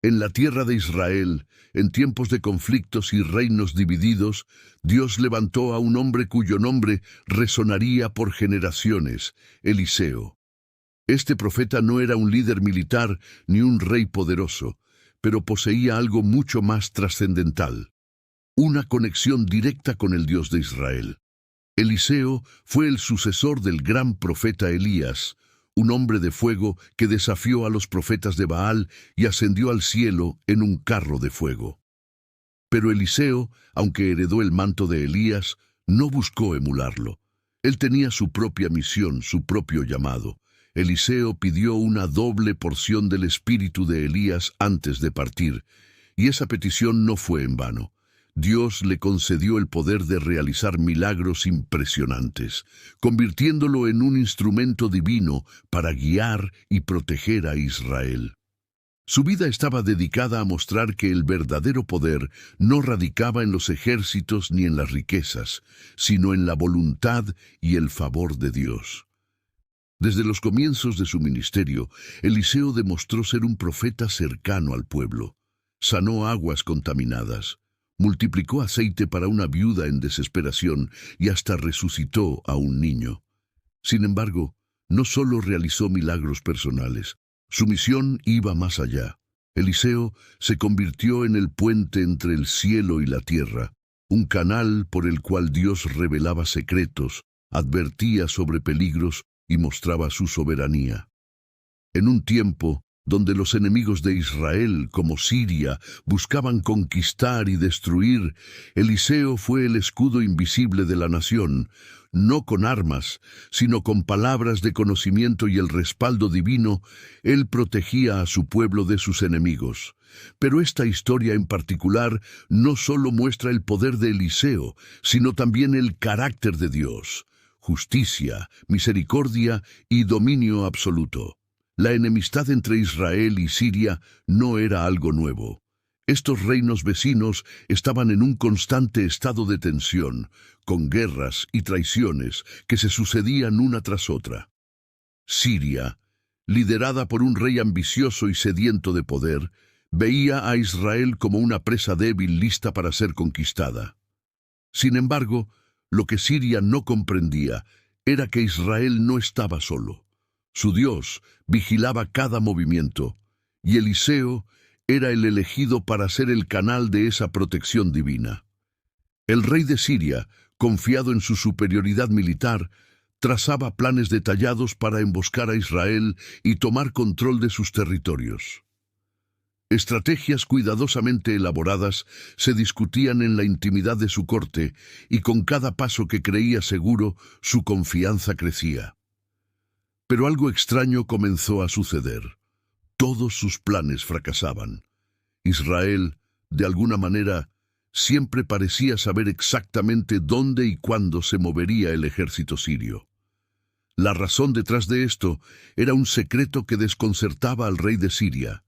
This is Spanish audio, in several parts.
En la tierra de Israel, en tiempos de conflictos y reinos divididos, Dios levantó a un hombre cuyo nombre resonaría por generaciones, Eliseo. Este profeta no era un líder militar ni un rey poderoso, pero poseía algo mucho más trascendental: una conexión directa con el Dios de Israel. Eliseo fue el sucesor del gran profeta Elías, un hombre de fuego que desafió a los profetas de Baal y ascendió al cielo en un carro de fuego. Pero Eliseo, aunque heredó el manto de Elías, no buscó emularlo. Él tenía su propia misión, su propio llamado. Eliseo pidió una doble porción del espíritu de Elías antes de partir, y esa petición no fue en vano. Dios le concedió el poder de realizar milagros impresionantes, convirtiéndolo en un instrumento divino para guiar y proteger a Israel. Su vida estaba dedicada a mostrar que el verdadero poder no radicaba en los ejércitos ni en las riquezas, sino en la voluntad y el favor de Dios. Desde los comienzos de su ministerio, Eliseo demostró ser un profeta cercano al pueblo. Sanó aguas contaminadas, multiplicó aceite para una viuda en desesperación y hasta resucitó a un niño. Sin embargo, no solo realizó milagros personales, su misión iba más allá. Eliseo se convirtió en el puente entre el cielo y la tierra, un canal por el cual Dios revelaba secretos, advertía sobre peligros y mostraba su soberanía. En un tiempo donde los enemigos de Israel, como Siria, buscaban conquistar y destruir, Eliseo fue el escudo invisible de la nación, no con armas, sino con palabras de conocimiento y el respaldo divino. Él protegía a su pueblo de sus enemigos. Pero esta historia en particular no solo muestra el poder de Eliseo, sino también el carácter de Dios: justicia, misericordia y dominio absoluto. La enemistad entre Israel y Siria no era algo nuevo. Estos reinos vecinos estaban en un constante estado de tensión, con guerras y traiciones que se sucedían una tras otra. Siria, liderada por un rey ambicioso y sediento de poder, veía a Israel como una presa débil lista para ser conquistada. Sin embargo, lo que Siria no comprendía era que Israel no estaba solo. Su Dios vigilaba cada movimiento, y Eliseo era el elegido para ser el canal de esa protección divina. El rey de Siria, confiado en su superioridad militar, trazaba planes detallados para emboscar a Israel y tomar control de sus territorios. Estrategias cuidadosamente elaboradas se discutían en la intimidad de su corte, y con cada paso que creía seguro, su confianza crecía. Pero algo extraño comenzó a suceder. Todos sus planes fracasaban. Israel, de alguna manera, siempre parecía saber exactamente dónde y cuándo se movería el ejército sirio. La razón detrás de esto era un secreto que desconcertaba al rey de Siria.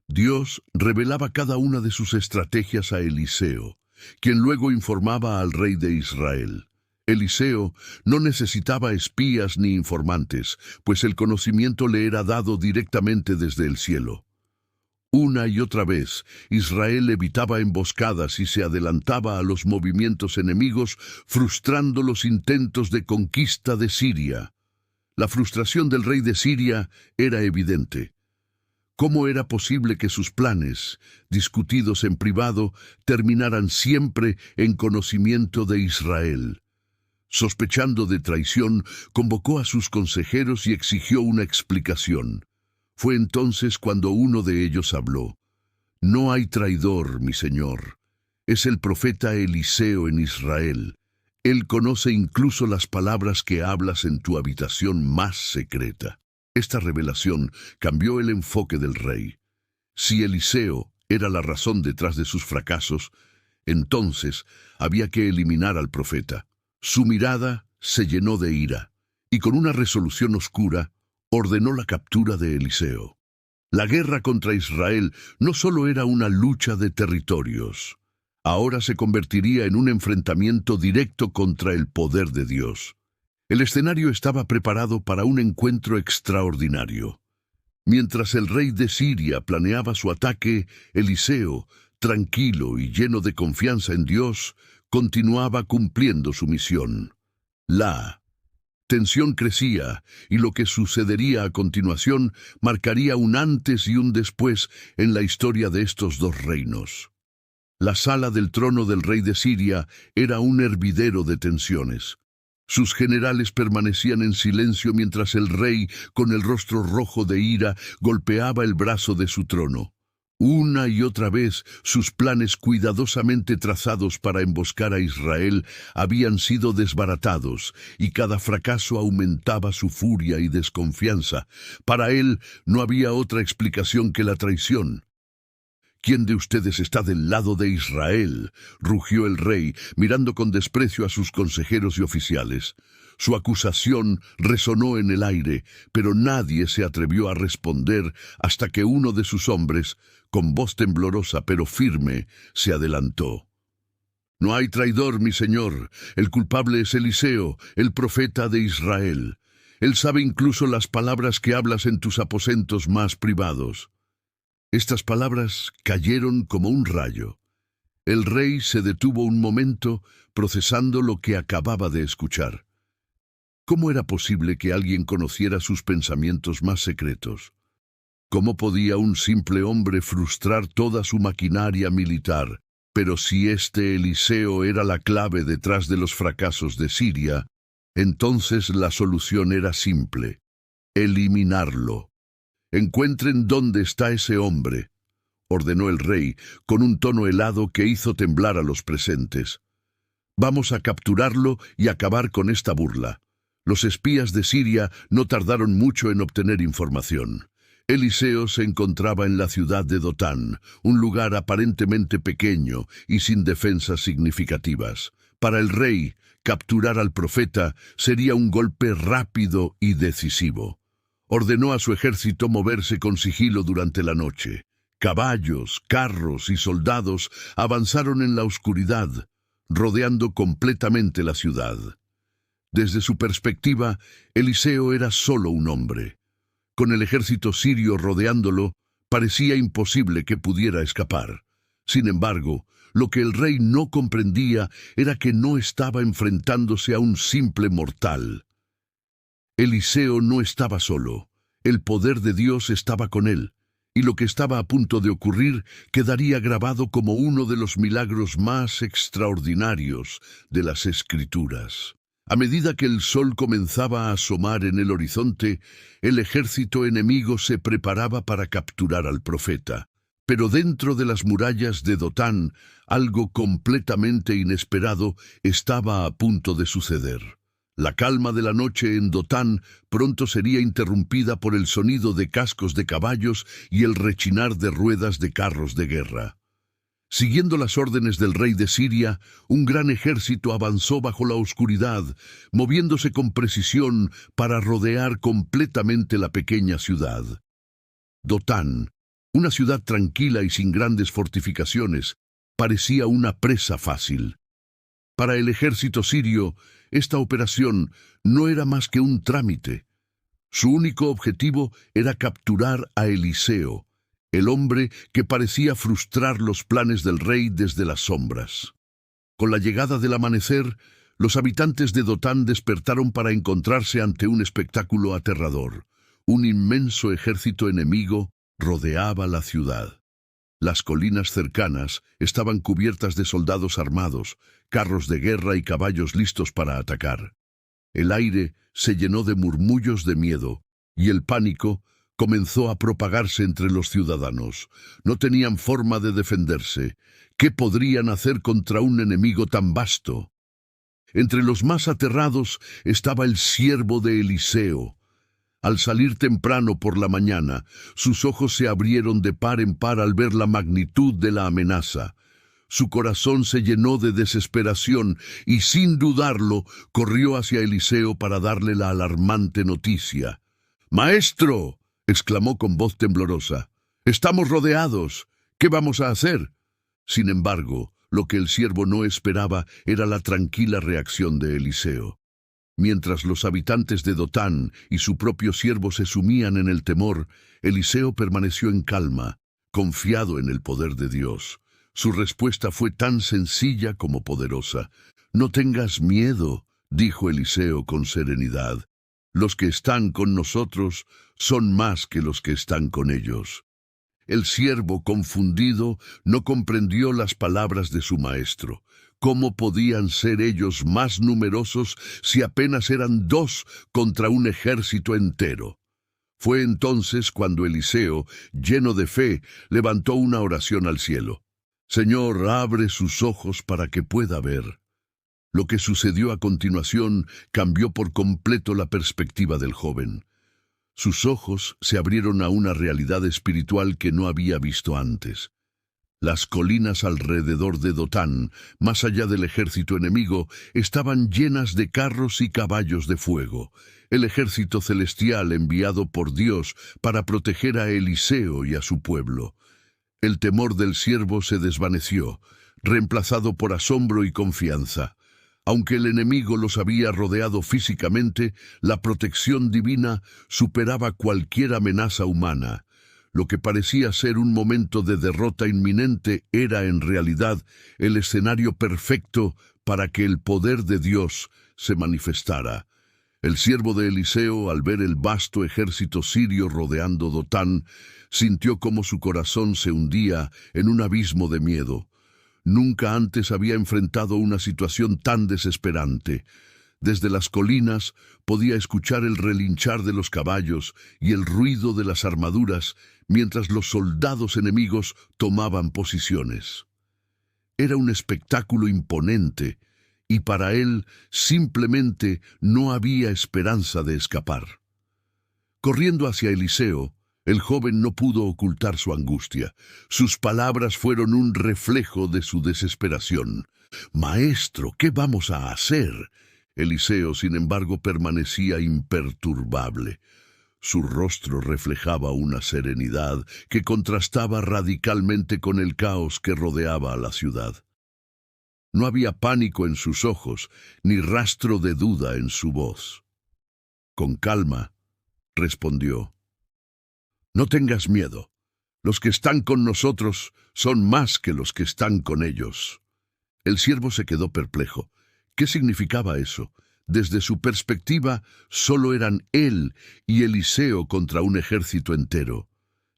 Dios revelaba cada una de sus estrategias a Eliseo, quien luego informaba al rey de Israel. Eliseo no necesitaba espías ni informantes, pues el conocimiento le era dado directamente desde el cielo. Una y otra vez, Israel evitaba emboscadas y se adelantaba a los movimientos enemigos, frustrando los intentos de conquista de Siria. La frustración del rey de Siria era evidente. ¿Cómo era posible que sus planes, discutidos en privado, terminaran siempre en conocimiento de Israel? Sospechando de traición, convocó a sus consejeros y exigió una explicación. Fue entonces cuando uno de ellos habló. «No hay traidor, mi señor. Es el profeta Eliseo en Israel. Él conoce incluso las palabras que hablas en tu habitación más secreta». Esta revelación cambió el enfoque del rey. Si Eliseo era la razón detrás de sus fracasos, entonces había que eliminar al profeta. Su mirada se llenó de ira, y con una resolución oscura, ordenó la captura de Eliseo. La guerra contra Israel no solo era una lucha de territorios, ahora se convertiría en un enfrentamiento directo contra el poder de Dios. El escenario estaba preparado para un encuentro extraordinario. Mientras el rey de Siria planeaba su ataque, Eliseo, tranquilo y lleno de confianza en Dios, continuaba cumpliendo su misión. La tensión crecía, y lo que sucedería a continuación marcaría un antes y un después en la historia de estos dos reinos. La sala del trono del rey de Siria era un hervidero de tensiones. Sus generales permanecían en silencio mientras el rey, con el rostro rojo de ira, golpeaba el brazo de su trono. Una y otra vez, sus planes cuidadosamente trazados para emboscar a Israel habían sido desbaratados, y cada fracaso aumentaba su furia y desconfianza. Para él no había otra explicación que la traición. «¿Quién de ustedes está del lado de Israel?», rugió el rey, mirando con desprecio a sus consejeros y oficiales. Su acusación resonó en el aire, pero nadie se atrevió a responder hasta que uno de sus hombres, con voz temblorosa pero firme, se adelantó. «No hay traidor, mi señor. El culpable es Eliseo, el profeta de Israel. Él sabe incluso las palabras que hablas en tus aposentos más privados». Estas palabras cayeron como un rayo. El rey se detuvo un momento, procesando lo que acababa de escuchar. ¿Cómo era posible que alguien conociera sus pensamientos más secretos? ¿Cómo podía un simple hombre frustrar toda su maquinaria militar? Pero si este Eliseo era la clave detrás de los fracasos de Siria, entonces la solución era simple: eliminarlo. «Encuentren dónde está ese hombre», ordenó el rey, con un tono helado que hizo temblar a los presentes. «Vamos a capturarlo y acabar con esta burla». Los espías de Siria no tardaron mucho en obtener información. Eliseo se encontraba en la ciudad de Dotán, un lugar aparentemente pequeño y sin defensas significativas. Para el rey, capturar al profeta sería un golpe rápido y decisivo. Ordenó a su ejército moverse con sigilo durante la noche. Caballos, carros y soldados avanzaron en la oscuridad, rodeando completamente la ciudad. Desde su perspectiva, Eliseo era solo un hombre. Con el ejército sirio rodeándolo, parecía imposible que pudiera escapar. Sin embargo, lo que el rey no comprendía era que no estaba enfrentándose a un simple mortal. Eliseo no estaba solo. El poder de Dios estaba con él, y lo que estaba a punto de ocurrir quedaría grabado como uno de los milagros más extraordinarios de las Escrituras. A medida que el sol comenzaba a asomar en el horizonte, el ejército enemigo se preparaba para capturar al profeta. Pero dentro de las murallas de Dotán, algo completamente inesperado estaba a punto de suceder. La calma de la noche en Dotán pronto sería interrumpida por el sonido de cascos de caballos y el rechinar de ruedas de carros de guerra. Siguiendo las órdenes del rey de Siria, un gran ejército avanzó bajo la oscuridad, moviéndose con precisión para rodear completamente la pequeña ciudad. Dotán, una ciudad tranquila y sin grandes fortificaciones, parecía una presa fácil. Para el ejército sirio, esta operación no era más que un trámite. Su único objetivo era capturar a Eliseo, el hombre que parecía frustrar los planes del rey desde las sombras. Con la llegada del amanecer, los habitantes de Dotán despertaron para encontrarse ante un espectáculo aterrador. Un inmenso ejército enemigo rodeaba la ciudad. Las colinas cercanas estaban cubiertas de soldados armados, carros de guerra y caballos listos para atacar. El aire se llenó de murmullos de miedo, y el pánico comenzó a propagarse entre los ciudadanos. No tenían forma de defenderse. ¿Qué podrían hacer contra un enemigo tan vasto? Entre los más aterrados estaba el siervo de Eliseo. Al salir temprano por la mañana, sus ojos se abrieron de par en par al ver la magnitud de la amenaza. Su corazón se llenó de desesperación y, sin dudarlo, corrió hacia Eliseo para darle la alarmante noticia. «¡Maestro!», exclamó con voz temblorosa. «¡Estamos rodeados! ¿Qué vamos a hacer?». Sin embargo, lo que el siervo no esperaba era la tranquila reacción de Eliseo. Mientras los habitantes de Dotán y su propio siervo se sumían en el temor, Eliseo permaneció en calma, confiado en el poder de Dios. Su respuesta fue tan sencilla como poderosa. «No tengas miedo», dijo Eliseo con serenidad. «Los que están con nosotros son más que los que están con ellos». El siervo, confundido, no comprendió las palabras de su maestro. ¿Cómo podían ser ellos más numerosos si apenas eran 2 contra un ejército entero? Fue entonces cuando Eliseo, lleno de fe, levantó una oración al cielo. «Señor, abre sus ojos para que pueda ver». Lo que sucedió a continuación cambió por completo la perspectiva del joven. Sus ojos se abrieron a una realidad espiritual que no había visto antes. Las colinas alrededor de Dotán, más allá del ejército enemigo, estaban llenas de carros y caballos de fuego, el ejército celestial enviado por Dios para proteger a Eliseo y a su pueblo. El temor del siervo se desvaneció, reemplazado por asombro y confianza. Aunque el enemigo los había rodeado físicamente, la protección divina superaba cualquier amenaza humana. Lo que parecía ser un momento de derrota inminente era en realidad el escenario perfecto para que el poder de Dios se manifestara. El siervo de Eliseo, al ver el vasto ejército sirio rodeando Dotán, sintió como su corazón se hundía en un abismo de miedo. Nunca antes había enfrentado una situación tan desesperante. Desde las colinas podía escuchar el relinchar de los caballos y el ruido de las armaduras mientras los soldados enemigos tomaban posiciones. Era un espectáculo imponente y para él simplemente no había esperanza de escapar. Corriendo hacia Eliseo, el joven no pudo ocultar su angustia. Sus palabras fueron un reflejo de su desesperación. «Maestro, ¿qué vamos a hacer?». Eliseo, sin embargo, permanecía imperturbable. Su rostro reflejaba una serenidad que contrastaba radicalmente con el caos que rodeaba a la ciudad. No había pánico en sus ojos, ni rastro de duda en su voz. Con calma, respondió: «No tengas miedo. Los que están con nosotros son más que los que están con ellos». El siervo se quedó perplejo. ¿Qué significaba eso? Desde su perspectiva, solo eran él y Eliseo contra un ejército entero.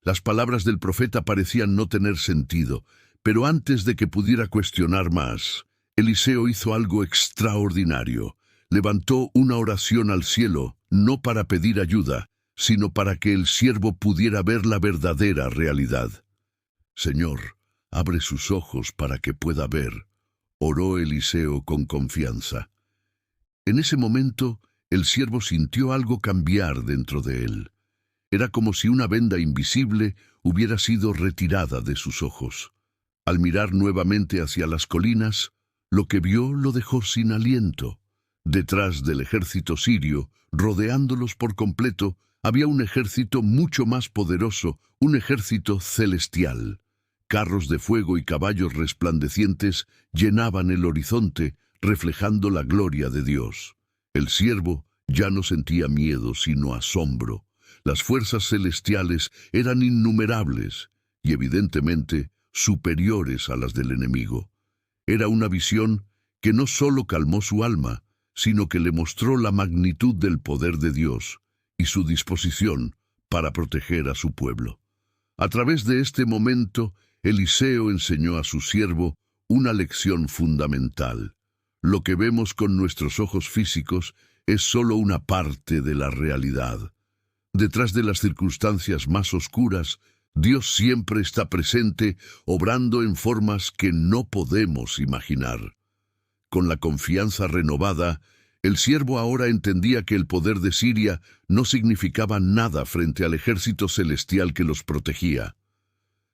Las palabras del profeta parecían no tener sentido, pero antes de que pudiera cuestionar más, Eliseo hizo algo extraordinario. Levantó una oración al cielo, no para pedir ayuda, sino para que el siervo pudiera ver la verdadera realidad. «Señor, abre sus ojos para que pueda ver», oró Eliseo con confianza. En ese momento, el siervo sintió algo cambiar dentro de él. Era como si una venda invisible hubiera sido retirada de sus ojos. Al mirar nuevamente hacia las colinas, lo que vio lo dejó sin aliento. Detrás del ejército sirio, rodeándolos por completo, había un ejército mucho más poderoso, un ejército celestial. Carros de fuego y caballos resplandecientes llenaban el horizonte, reflejando la gloria de Dios. El siervo ya no sentía miedo, sino asombro. Las fuerzas celestiales eran innumerables y evidentemente superiores a las del enemigo. Era una visión que no solo calmó su alma, sino que le mostró la magnitud del poder de Dios y su disposición para proteger a su pueblo. A través de este momento, Eliseo enseñó a su siervo una lección fundamental. Lo que vemos con nuestros ojos físicos es solo una parte de la realidad. Detrás de las circunstancias más oscuras, Dios siempre está presente, obrando en formas que no podemos imaginar. Con la confianza renovada, el siervo ahora entendía que el poder de Siria no significaba nada frente al ejército celestial que los protegía.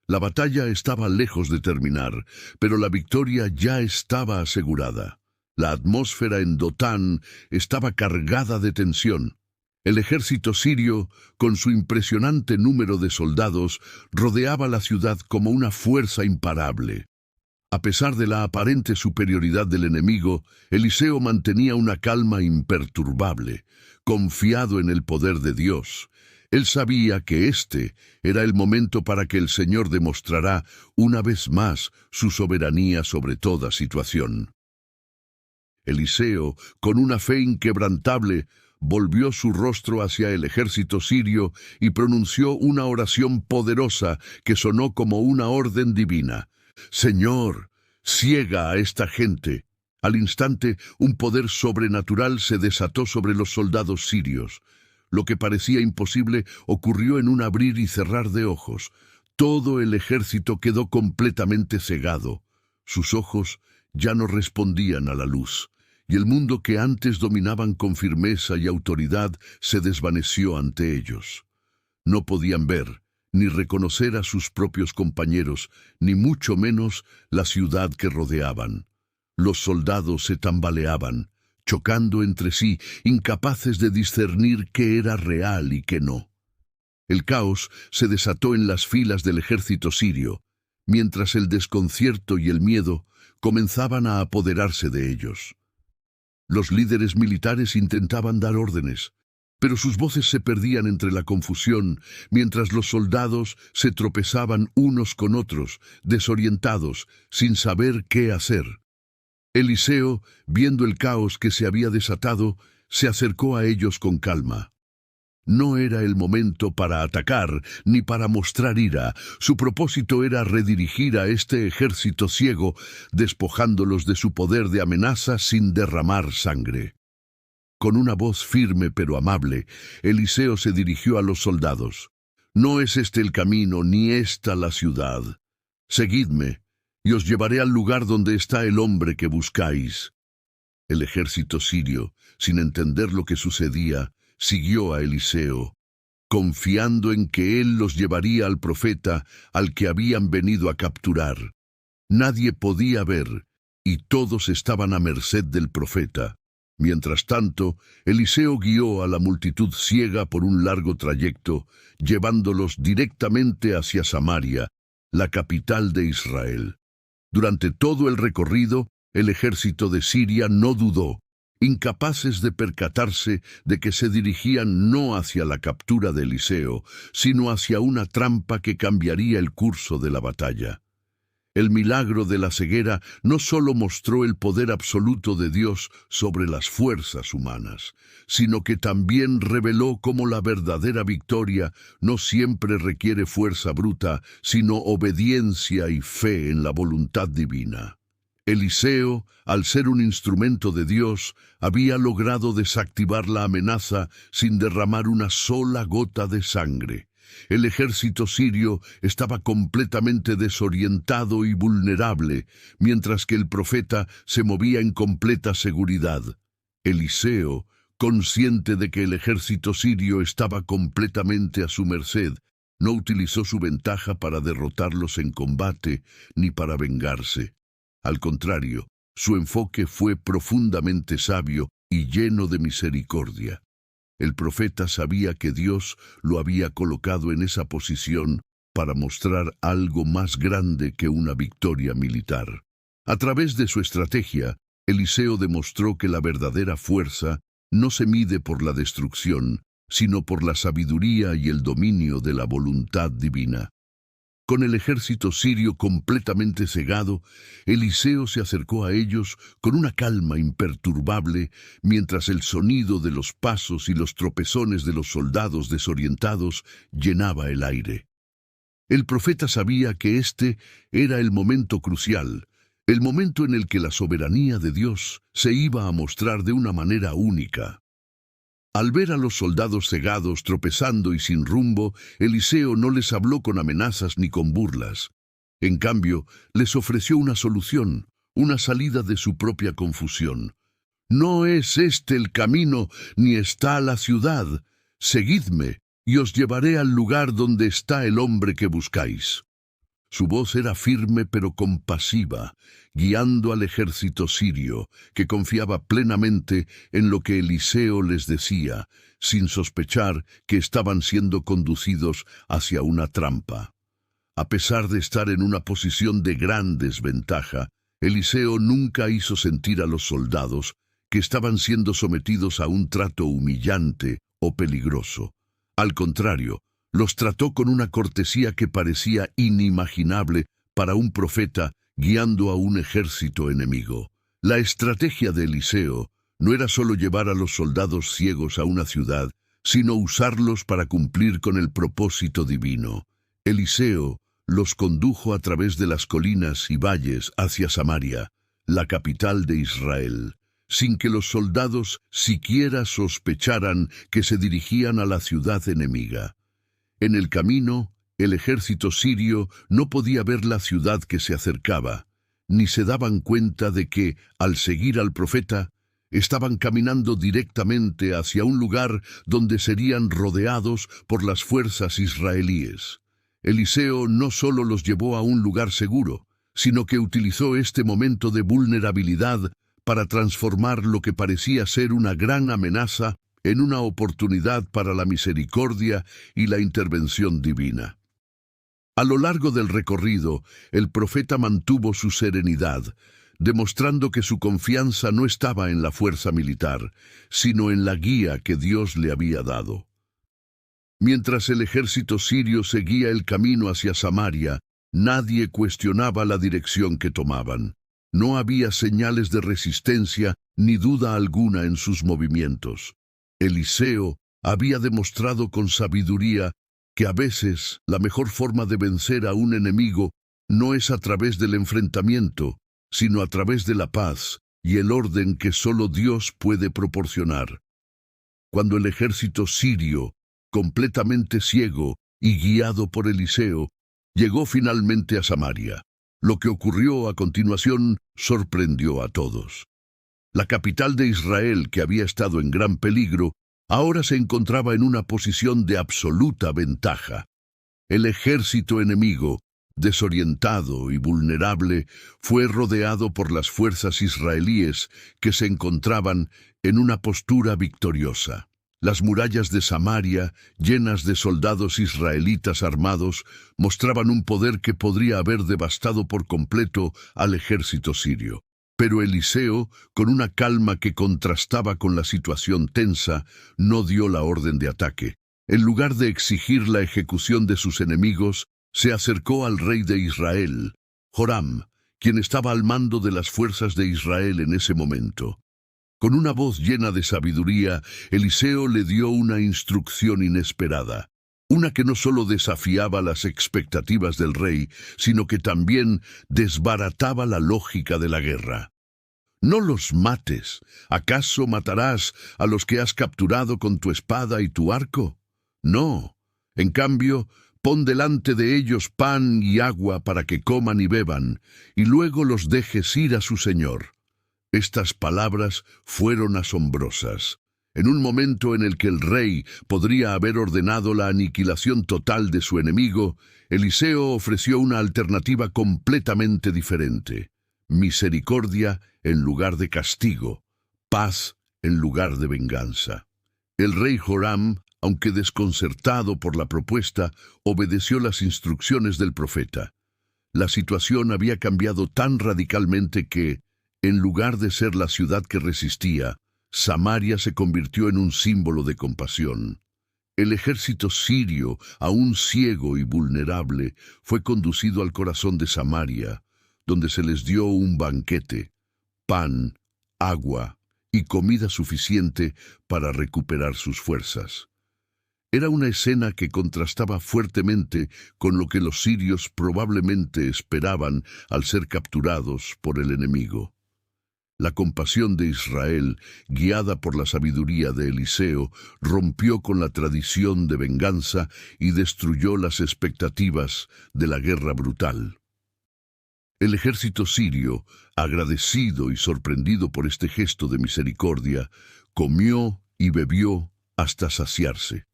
La batalla estaba lejos de terminar, pero la victoria ya estaba asegurada. La atmósfera en Dotán estaba cargada de tensión. El ejército sirio, con su impresionante número de soldados, rodeaba la ciudad como una fuerza imparable. A pesar de la aparente superioridad del enemigo, Eliseo mantenía una calma imperturbable, confiado en el poder de Dios. Él sabía que este era el momento para que el Señor demostrará una vez más su soberanía sobre toda situación. Eliseo, con una fe inquebrantable, volvió su rostro hacia el ejército sirio y pronunció una oración poderosa que sonó como una orden divina. Señor, ciega a esta gente. Al instante, un poder sobrenatural se desató sobre los soldados sirios. Lo que parecía imposible ocurrió en un abrir y cerrar de ojos. Todo el ejército quedó completamente cegado. Sus ojos ya no respondían a la luz, y el mundo que antes dominaban con firmeza y autoridad se desvaneció ante ellos. No podían ver, ni reconocer a sus propios compañeros, ni mucho menos la ciudad que rodeaban. Los soldados se tambaleaban, chocando entre sí, incapaces de discernir qué era real y qué no. El caos se desató en las filas del ejército sirio, mientras el desconcierto y el miedo comenzaban a apoderarse de ellos. Los líderes militares intentaban dar órdenes, pero sus voces se perdían entre la confusión, mientras los soldados se tropezaban unos con otros, desorientados, sin saber qué hacer. Eliseo, viendo el caos que se había desatado, se acercó a ellos con calma. No era el momento para atacar ni para mostrar ira. Su propósito era redirigir a este ejército ciego, despojándolos de su poder de amenaza sin derramar sangre. Con una voz firme pero amable, Eliseo se dirigió a los soldados. No es este el camino, ni esta la ciudad. Seguidme, y os llevaré al lugar donde está el hombre que buscáis. El ejército sirio, sin entender lo que sucedía, siguió a Eliseo, confiando en que él los llevaría al profeta al que habían venido a capturar. Nadie podía ver, y todos estaban a merced del profeta. Mientras tanto, Eliseo guió a la multitud ciega por un largo trayecto, llevándolos directamente hacia Samaria, la capital de Israel. Durante todo el recorrido, el ejército de Siria no dudó, incapaces de percatarse de que se dirigían no hacia la captura de Eliseo, sino hacia una trampa que cambiaría el curso de la batalla. El milagro de la ceguera no solo mostró el poder absoluto de Dios sobre las fuerzas humanas, sino que también reveló cómo la verdadera victoria no siempre requiere fuerza bruta, sino obediencia y fe en la voluntad divina. Eliseo, al ser un instrumento de Dios, había logrado desactivar la amenaza sin derramar una sola gota de sangre. El ejército sirio estaba completamente desorientado y vulnerable, mientras que el profeta se movía en completa seguridad. Eliseo, consciente de que el ejército sirio estaba completamente a su merced, no utilizó su ventaja para derrotarlos en combate ni para vengarse. Al contrario, su enfoque fue profundamente sabio y lleno de misericordia. El profeta sabía que Dios lo había colocado en esa posición para mostrar algo más grande que una victoria militar. A través de su estrategia, Eliseo demostró que la verdadera fuerza no se mide por la destrucción, sino por la sabiduría y el dominio de la voluntad divina. Con el ejército sirio completamente cegado, Eliseo se acercó a ellos con una calma imperturbable, mientras el sonido de los pasos y los tropezones de los soldados desorientados llenaba el aire. El profeta sabía que este era el momento crucial, el momento en el que la soberanía de Dios se iba a mostrar de una manera única. Al ver a los soldados cegados tropezando y sin rumbo, Eliseo no les habló con amenazas ni con burlas. En cambio, les ofreció una solución, una salida de su propia confusión. No es este el camino, ni está la ciudad. Seguidme, y os llevaré al lugar donde está el hombre que buscáis. Su voz era firme pero compasiva, guiando al ejército sirio, que confiaba plenamente en lo que Eliseo les decía, sin sospechar que estaban siendo conducidos hacia una trampa. A pesar de estar en una posición de gran desventaja, Eliseo nunca hizo sentir a los soldados que estaban siendo sometidos a un trato humillante o peligroso. Al contrario, los trató con una cortesía que parecía inimaginable para un profeta guiando a un ejército enemigo. La estrategia de Eliseo no era solo llevar a los soldados ciegos a una ciudad, sino usarlos para cumplir con el propósito divino. Eliseo los condujo a través de las colinas y valles hacia Samaria, la capital de Israel, sin que los soldados siquiera sospecharan que se dirigían a la ciudad enemiga. En el camino, el ejército sirio no podía ver la ciudad que se acercaba, ni se daban cuenta de que, al seguir al profeta, estaban caminando directamente hacia un lugar donde serían rodeados por las fuerzas israelíes. Eliseo no solo los llevó a un lugar seguro, sino que utilizó este momento de vulnerabilidad para transformar lo que parecía ser una gran amenaza en una oportunidad para la misericordia y la intervención divina. A lo largo del recorrido, el profeta mantuvo su serenidad, demostrando que su confianza no estaba en la fuerza militar, sino en la guía que Dios le había dado. Mientras el ejército sirio seguía el camino hacia Samaria, nadie cuestionaba la dirección que tomaban. No había señales de resistencia ni duda alguna en sus movimientos. Eliseo había demostrado con sabiduría que a veces la mejor forma de vencer a un enemigo no es a través del enfrentamiento, sino a través de la paz y el orden que solo Dios puede proporcionar. Cuando el ejército sirio, completamente ciego y guiado por Eliseo, llegó finalmente a Samaria, lo que ocurrió a continuación sorprendió a todos. La capital de Israel, que había estado en gran peligro, ahora se encontraba en una posición de absoluta ventaja. El ejército enemigo, desorientado y vulnerable, fue rodeado por las fuerzas israelíes que se encontraban en una postura victoriosa. Las murallas de Samaria, llenas de soldados israelitas armados, mostraban un poder que podría haber devastado por completo al ejército sirio. Pero Eliseo, con una calma que contrastaba con la situación tensa, no dio la orden de ataque. En lugar de exigir la ejecución de sus enemigos, se acercó al rey de Israel, Joram, quien estaba al mando de las fuerzas de Israel en ese momento. Con una voz llena de sabiduría, Eliseo le dio una instrucción inesperada, una que no solo desafiaba las expectativas del rey, sino que también desbarataba la lógica de la guerra. «No los mates. ¿Acaso matarás a los que has capturado con tu espada y tu arco? No. En cambio, pon delante de ellos pan y agua para que coman y beban, y luego los dejes ir a su señor». Estas palabras fueron asombrosas. En un momento en el que el rey podría haber ordenado la aniquilación total de su enemigo, Eliseo ofreció una alternativa completamente diferente. Misericordia en lugar de castigo, paz en lugar de venganza. El rey Joram, aunque desconcertado por la propuesta, obedeció las instrucciones del profeta. La situación había cambiado tan radicalmente que, en lugar de ser la ciudad que resistía, Samaria se convirtió en un símbolo de compasión. El ejército sirio, aún ciego y vulnerable, fue conducido al corazón de Samaria, donde se les dio un banquete, pan, agua y comida suficiente para recuperar sus fuerzas. Era una escena que contrastaba fuertemente con lo que los sirios probablemente esperaban al ser capturados por el enemigo. La compasión de Israel, guiada por la sabiduría de Eliseo, rompió con la tradición de venganza y destruyó las expectativas de la guerra brutal. El ejército sirio, agradecido y sorprendido por este gesto de misericordia, comió y bebió hasta saciarse.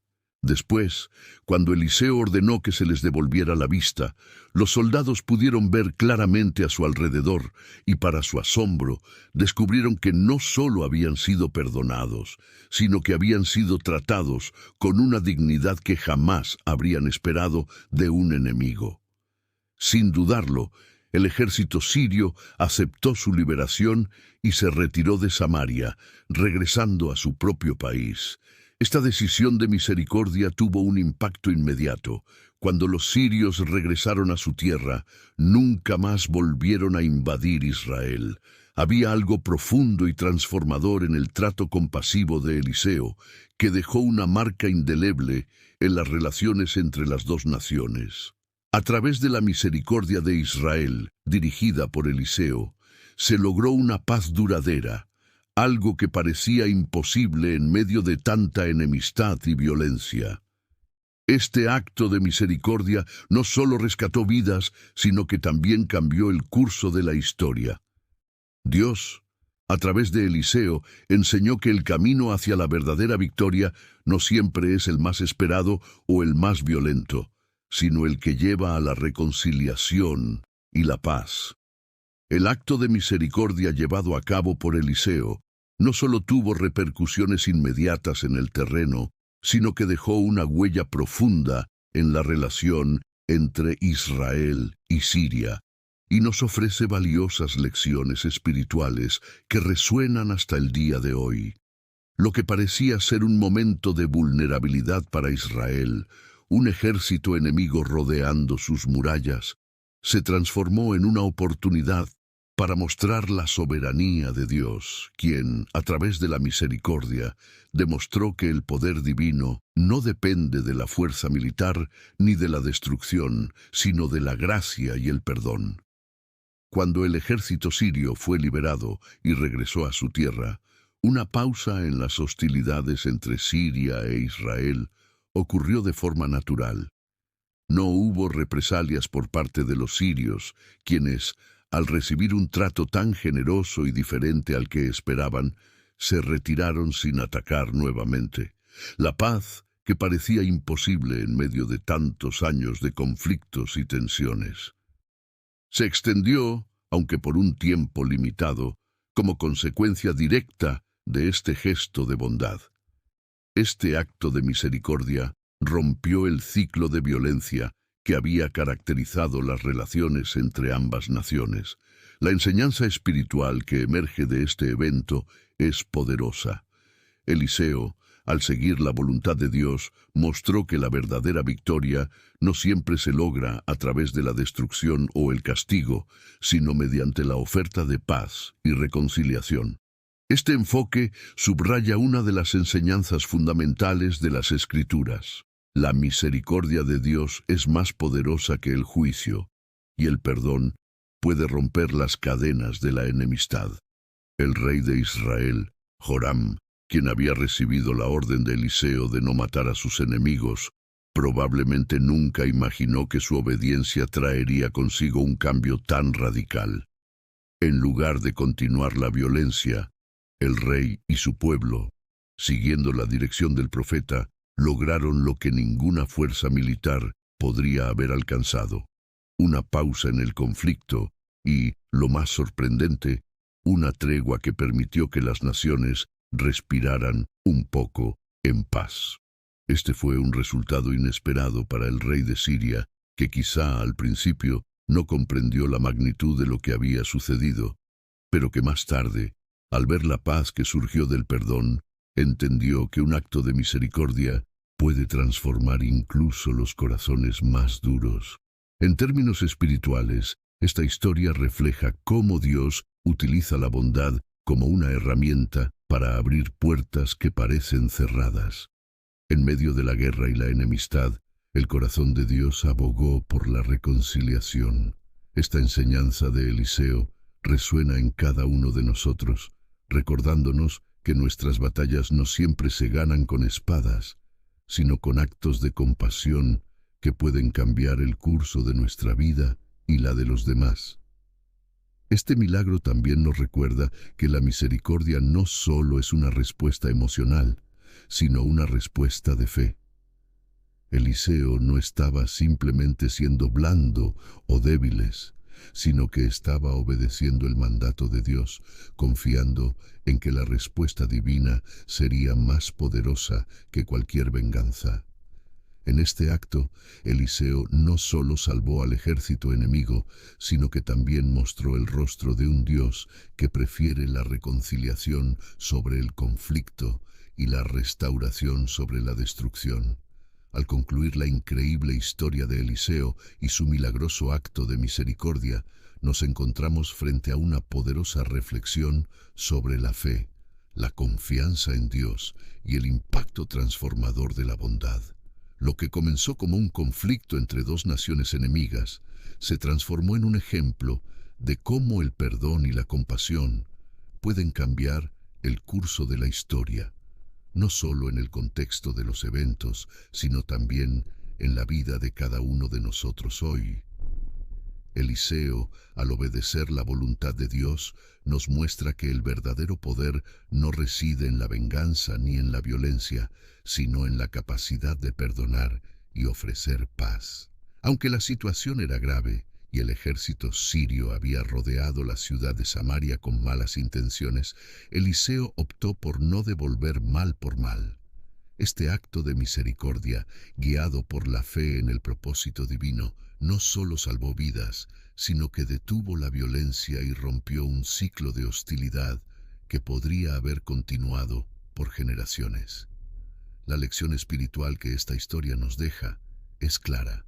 Después, cuando Eliseo ordenó que se les devolviera la vista, los soldados pudieron ver claramente a su alrededor y, para su asombro, descubrieron que no solo habían sido perdonados, sino que habían sido tratados con una dignidad que jamás habrían esperado de un enemigo. Sin dudarlo, el ejército sirio aceptó su liberación y se retiró de Samaria, regresando a su propio país. Esta decisión de misericordia tuvo un impacto inmediato. Cuando los sirios regresaron a su tierra, nunca más volvieron a invadir Israel. Había algo profundo y transformador en el trato compasivo de Eliseo, que dejó una marca indeleble en las relaciones entre las dos naciones. A través de la misericordia de Israel, dirigida por Eliseo, se logró una paz duradera, algo que parecía imposible en medio de tanta enemistad y violencia. Este acto de misericordia no solo rescató vidas, sino que también cambió el curso de la historia. Dios, a través de Eliseo, enseñó que el camino hacia la verdadera victoria no siempre es el más esperado o el más violento, sino el que lleva a la reconciliación y la paz. El acto de misericordia llevado a cabo por Eliseo no solo tuvo repercusiones inmediatas en el terreno, sino que dejó una huella profunda en la relación entre Israel y Siria, y nos ofrece valiosas lecciones espirituales que resuenan hasta el día de hoy. Lo que parecía ser un momento de vulnerabilidad para Israel, un ejército enemigo rodeando sus murallas, se transformó en una oportunidad para mostrar la soberanía de Dios, quien, a través de la misericordia, demostró que el poder divino no depende de la fuerza militar ni de la destrucción, sino de la gracia y el perdón. Cuando el ejército sirio fue liberado y regresó a su tierra, una pausa en las hostilidades entre Siria e Israel ocurrió de forma natural. No hubo represalias por parte de los sirios, quienes, al recibir un trato tan generoso y diferente al que esperaban, se retiraron sin atacar nuevamente. La paz, que parecía imposible en medio de tantos años de conflictos y tensiones, se extendió, aunque por un tiempo limitado, como consecuencia directa de este gesto de bondad. Este acto de misericordia rompió el ciclo de violencia que había caracterizado las relaciones entre ambas naciones. La enseñanza espiritual que emerge de este evento es poderosa. Eliseo, al seguir la voluntad de Dios, mostró que la verdadera victoria no siempre se logra a través de la destrucción o el castigo, sino mediante la oferta de paz y reconciliación. Este enfoque subraya una de las enseñanzas fundamentales de las Escrituras. La misericordia de Dios es más poderosa que el juicio, y el perdón puede romper las cadenas de la enemistad. El rey de Israel, Joram, quien había recibido la orden de Eliseo de no matar a sus enemigos, probablemente nunca imaginó que su obediencia traería consigo un cambio tan radical. En lugar de continuar la violencia, el rey y su pueblo, siguiendo la dirección del profeta, lograron lo que ninguna fuerza militar podría haber alcanzado: una pausa en el conflicto y, lo más sorprendente, una tregua que permitió que las naciones respiraran un poco en paz. Este fue un resultado inesperado para el rey de Siria, que quizá al principio no comprendió la magnitud de lo que había sucedido, pero que más tarde, al ver la paz que surgió del perdón, entendió que un acto de misericordia puede transformar incluso los corazones más duros. En términos espirituales, esta historia refleja cómo Dios utiliza la bondad como una herramienta para abrir puertas que parecen cerradas. En medio de la guerra y la enemistad, el corazón de Dios abogó por la reconciliación. Esta enseñanza de Eliseo resuena en cada uno de nosotros, recordándonos que nuestras batallas no siempre se ganan con espadas, sino con actos de compasión que pueden cambiar el curso de nuestra vida y la de los demás. Este milagro también nos recuerda que la misericordia no solo es una respuesta emocional, sino una respuesta de fe. Eliseo no estaba simplemente siendo blando o débiles, sino que estaba obedeciendo el mandato de Dios, confiando en que la respuesta divina sería más poderosa que cualquier venganza. En este acto, Eliseo no solo salvó al ejército enemigo, sino que también mostró el rostro de un Dios que prefiere la reconciliación sobre el conflicto y la restauración sobre la destrucción. Al concluir la increíble historia de Eliseo y su milagroso acto de misericordia, nos encontramos frente a una poderosa reflexión sobre la fe, la confianza en Dios y el impacto transformador de la bondad. Lo que comenzó como un conflicto entre dos naciones enemigas se transformó en un ejemplo de cómo el perdón y la compasión pueden cambiar el curso de la historia, no solo en el contexto de los eventos, sino también en la vida de cada uno de nosotros hoy. Eliseo, al obedecer la voluntad de Dios, nos muestra que el verdadero poder no reside en la venganza ni en la violencia, sino en la capacidad de perdonar y ofrecer paz. Aunque la situación era grave y el ejército sirio había rodeado la ciudad de Samaria con malas intenciones, Eliseo optó por no devolver mal por mal. Este acto de misericordia, guiado por la fe en el propósito divino, no solo salvó vidas, sino que detuvo la violencia y rompió un ciclo de hostilidad que podría haber continuado por generaciones. La lección espiritual que esta historia nos deja es clara.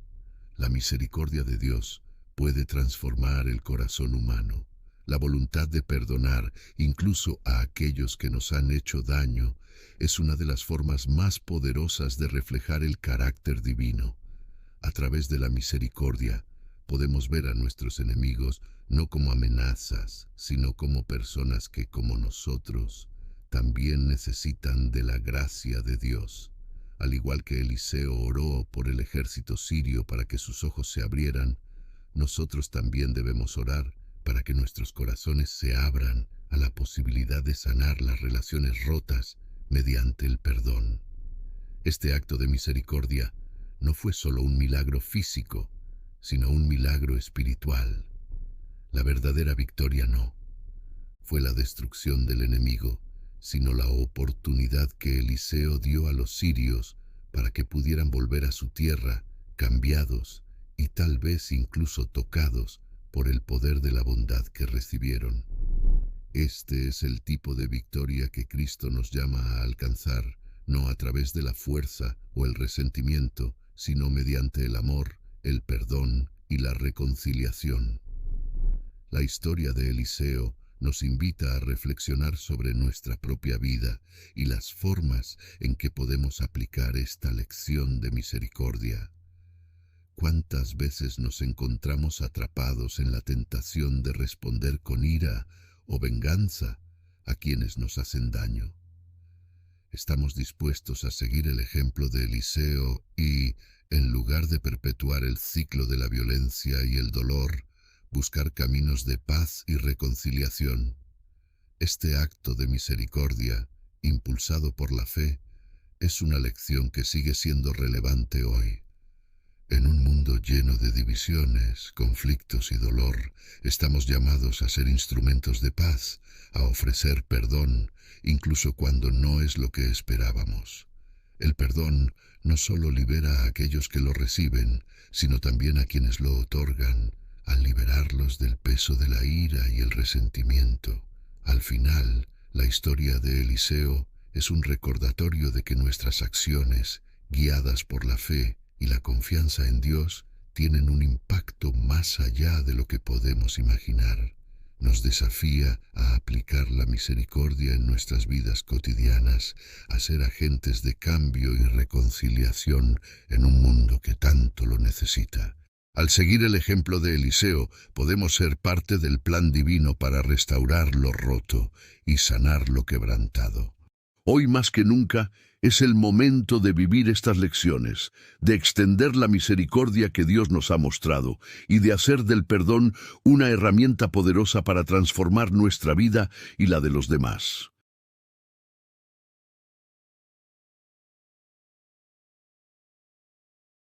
La misericordia de Dios puede transformar el corazón humano. La voluntad de perdonar, incluso a aquellos que nos han hecho daño, es una de las formas más poderosas de reflejar el carácter divino. A través de la misericordia, podemos ver a nuestros enemigos no como amenazas, sino como personas que, como nosotros, también necesitan de la gracia de Dios. Al igual que Eliseo oró por el ejército sirio para que sus ojos se abrieran, nosotros también debemos orar para que nuestros corazones se abran a la posibilidad de sanar las relaciones rotas mediante el perdón. Este acto de misericordia no fue solo un milagro físico, sino un milagro espiritual. La verdadera victoria no fue la destrucción del enemigo, sino la oportunidad que Eliseo dio a los sirios para que pudieran volver a su tierra, cambiados y tal vez incluso tocados por el poder de la bondad que recibieron. Este es el tipo de victoria que Cristo nos llama a alcanzar, no a través de la fuerza o el resentimiento, sino mediante el amor, el perdón y la reconciliación. La historia de Eliseo nos invita a reflexionar sobre nuestra propia vida y las formas en que podemos aplicar esta lección de misericordia. ¿Cuántas veces nos encontramos atrapados en la tentación de responder con ira o venganza a quienes nos hacen daño? Estamos dispuestos a seguir el ejemplo de Eliseo y, en lugar de perpetuar el ciclo de la violencia y el dolor, buscar caminos de paz y reconciliación. Este acto de misericordia, impulsado por la fe, es una lección que sigue siendo relevante hoy. En un mundo lleno de divisiones, conflictos y dolor, estamos llamados a ser instrumentos de paz, a ofrecer perdón, incluso cuando no es lo que esperábamos. El perdón no solo libera a aquellos que lo reciben, sino también a quienes lo otorgan, al liberarlos del peso de la ira y el resentimiento. Al final, la historia de Eliseo es un recordatorio de que nuestras acciones, guiadas por la fe y la confianza en Dios, tienen un impacto más allá de lo que podemos imaginar. Nos desafía a aplicar la misericordia en nuestras vidas cotidianas, a ser agentes de cambio y reconciliación en un mundo que tanto lo necesita. Al seguir el ejemplo de Eliseo, podemos ser parte del plan divino para restaurar lo roto y sanar lo quebrantado. Hoy más que nunca es el momento de vivir estas lecciones, de extender la misericordia que Dios nos ha mostrado y de hacer del perdón una herramienta poderosa para transformar nuestra vida y la de los demás.